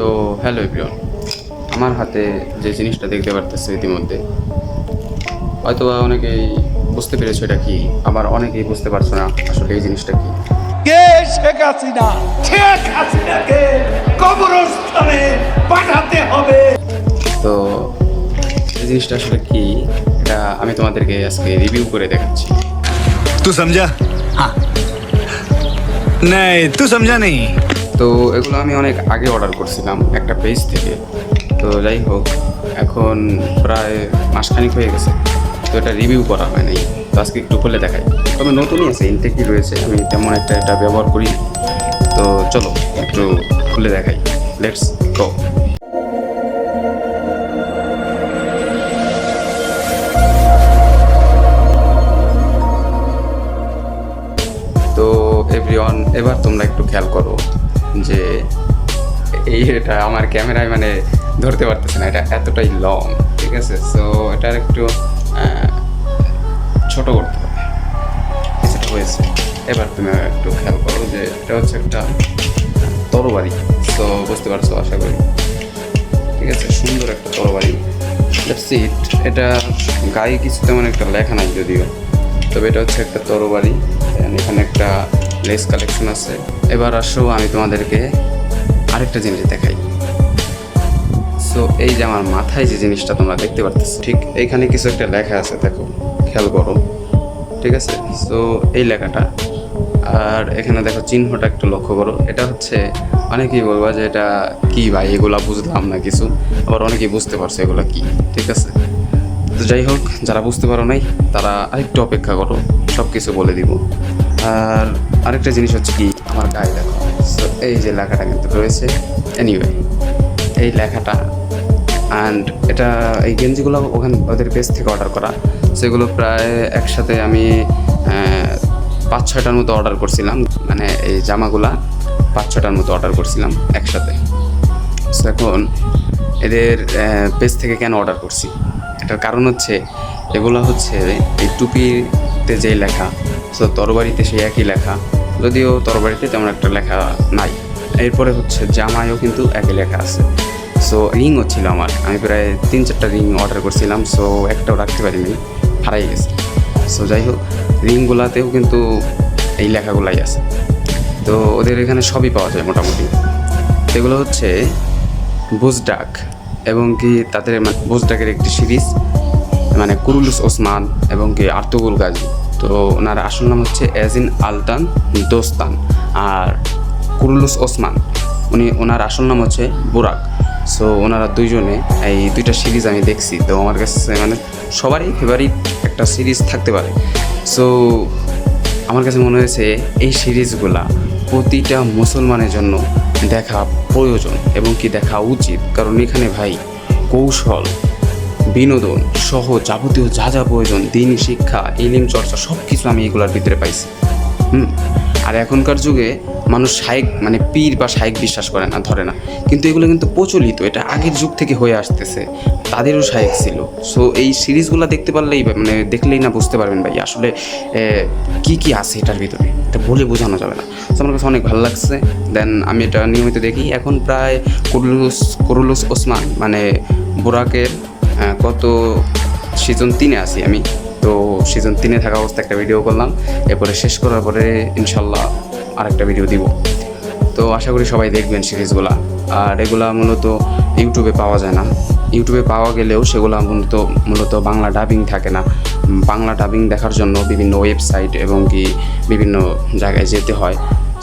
তো hello everyone, আমার হাতে যে জিনিসটা দেখতে পারতেছে ইতিমধ্যে হয়তো অনেকেই বুঝতে পেরেছো এটা কি, আবার অনেকেই বুঝতে পারছো না আসলে এই জিনিসটা কি। কে শেখ হাসিনা? শেখ হাসিনাকে কবরস্থানে পাঠাতে হবে। তো এই জিনিসটা আসলে কি এটা আমি তোমাদেরকে আজকে রিভিউ করে দেখাচ্ছি। तू समझा? हाँ नहीं तू समझा नहीं। তো এগুলো আমি অনেক আগে অর্ডার করছিলাম একটা পেজ থেকে। তো যাই হোক, এখন প্রায় মাসখানিক হয়ে গেছে, তো এটা রিভিউ করা হয় নাই। তো আজকে একটু খুলে দেখাই, তবে নতুনই আছে, ইনটেকই রয়েছে, আমি তেমন একটা এটা ব্যবহার করি। তো চলো একটু খুলে দেখাই, লেটস গো। তো এভরিওয়ান, এবার তোমরা একটু খেয়াল করো যে এটা আমার ক্যামেরায় মানে ধরতে পারতেছে না, এটা এতটাই লং, ঠিক আছে। সো এটার একটু ছোট করতে হবে, সেটা হয়েছে। এবার তুমি একটু খেয়াল করো যে এটা হচ্ছে একটা তরবারি। তো বুঝতে পারছো আশা করি, ঠিক আছে, সুন্দর একটা তরবারি। That's it. এটা গায়ে কিছু তেমন একটা লেখা নাই যদিও, তবে এটা হচ্ছে একটা তরবারি। এখানে একটা লেস কালেকশন আছে। এবার আসো আমি তোমাদেরকে আরেকটা জিনিস দেখাই। সো এই যে আমার মাথায় যে জিনিসটা তোমরা দেখতে পারতেছো, ঠিক এইখানে কিছু একটা লেখা আছে, দেখো, খেয়াল করো, ঠিক আছে। সো এই লেখাটা, আর এখানে দেখো চিহ্নটা একটু লক্ষ্য করো। এটা হচ্ছে, অনেকেই বলবো যে এটা কি ভাই, এগুলা বুঝলাম না কিছু, আবার অনেকেই বুঝতে পারছে এগুলো কি, ঠিক আছে। তো যাই হোক, যারা বুঝতে পারো নাই তারা আরেকটু অপেক্ষা করো, সব কিছু বলে দিব। আর আরেকটা জিনিস হচ্ছে কি, আমার গায়ে দেখো। সো এই যে লেখাটা কিন্তু রয়েছে, এনিওয়ে এই লেখাটা। অ্যান্ড এটা, এই গেঞ্জিগুলো ওখানে ওদের পেজ থেকে অর্ডার করা। সেগুলো প্রায় একসাথে আমি 5-6টার মতো অর্ডার করছিলাম, মানে এই জামাগুলা 5-6টার মতো অর্ডার করছিলাম একসাথে। সো এখন এদের পেজ থেকে কেন অর্ডার করছি, এটার কারণ হচ্ছে এগুলো হচ্ছে এই টুপিতে যেই লেখা, সো তরবারিতে সেই একই লেখা, যদিও তরবারিতে তেমন একটা লেখা নাই। এরপরে হচ্ছে জামায়ও কিন্তু একই লেখা আছে। সো রিংও ছিল আমার, আমি প্রায় 3-4টা রিং অর্ডার করছিলাম, সো একটাও রাখতে পারিনি, হারাই গেছে। সো যাই হোক, রিংগুলাতেও কিন্তু এই লেখাগুলাই আছে। তো ওদের এখানে সবই পাওয়া যায় মোটামুটি। এগুলো হচ্ছে বুজডাক, এবং কি তাদের বুজডাকের একটি সিরিজ, মানে কুরুলুস ওসমান এবং কি আর্তুগুল গাজী। তো ওনার আসল নাম হচ্ছে এজিন আলতান দোস্তান, আর কুরুলুস ওসমান ওনার আসল নাম হচ্ছে বুরাক। সো ওনারা দুইজনে এই দুইটা সিরিজ আমি দেখছি, তো আমার কাছে মানে সবারই ফেভারিট একটা সিরিজ থাকতে পারে। সো আমার কাছে মনে হয়েছে এই সিরিজগুলা প্রতিটা মুসলমানের জন্য দেখা প্রয়োজন এবং কি দেখা উচিত, কারণ এখানে ভাই কৌশল, বিনোদন সহ যাবতীয় যা যা প্রয়োজন, দিন শিক্ষা, ইলম চর্চা, সব কিছু আমি এগুলোর ভিতরে পাইছি। আর এখনকার যুগে মানুষ শায়েক মানে পীর বা শায়েক বিশ্বাস করে না, ধরে না, কিন্তু এগুলো কিন্তু প্রচলিত, এটা আগের যুগ থেকে হয়ে আসতেছে, তাদেরও শায়েক ছিল। সো এই সিরিজগুলো দেখতে পারলেই মানে দেখলেই না বুঝতে পারবেন ভাই আসলে কি কি আছে এটার ভিতরে, এটা বলে বোঝানো যাবে না। সো আমার কাছে অনেক ভালো লাগছে। দেন আমি এটা নিয়মিত দেখি। এখন প্রায় কুরুলুস ওসমান মানে বুরাকের কত সিজন 3-এ আছি আমি। তো সিজন 3-এ থাকা অবস্থায় একটা ভিডিও করলাম, এরপরে শেষ করার পরে ইনশাল্লাহ আরেকটা ভিডিও দিব। তো আশা করি সবাই দেখবেন সিরিজগুলা। আর এগুলা মূলত ইউটিউবে পাওয়া যায় না, ইউটিউবে পাওয়া গেলেও সেগুলো মূলত বাংলা ডাবিং থাকে না। বাংলা ডাবিং দেখার জন্য বিভিন্ন ওয়েবসাইট এবং কি বিভিন্ন জায়গায় যেতে হয়।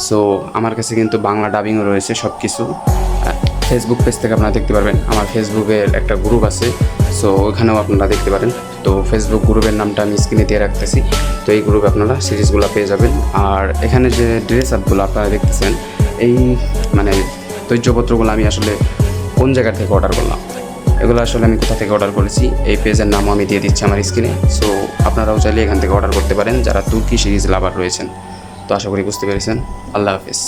সো আমার কাছে কিন্তু বাংলা ডাবিংও রয়েছে সব কিছু। ফেসবুক পেজ থেকে আপনারা দেখতে পারবেন, আমার ফেসবুকের একটা গ্রুপ আছে, সো ওখানেও আপনারা দেখতে পারেন। তো ফেসবুক গ্রুপের নামটা আমি স্ক্রিনে দিয়ে রাখতেছি, তো এই গ্রুপে আপনারা সিরিজগুলো পেয়ে যাবেন। আর এখানে যে ড্রেস আপগুলো আপনারা দেখতেছেন, এই মানে তৈজপত্রগুলো আমি আসলে কোন জায়গা থেকে অর্ডার করলাম, এগুলো আসলে আমি কোথা থেকে অর্ডার করেছি, এই পেজের নামও আমি দিয়ে দিচ্ছি আমার স্ক্রিনে। সো আপনারাও চাইলে এখান থেকে অর্ডার করতে পারেন যারা তুর্কি সিরিজ লাভার রয়েছেন। তো আশা করি বুঝতে পেরেছেন। আল্লাহ হাফেজ।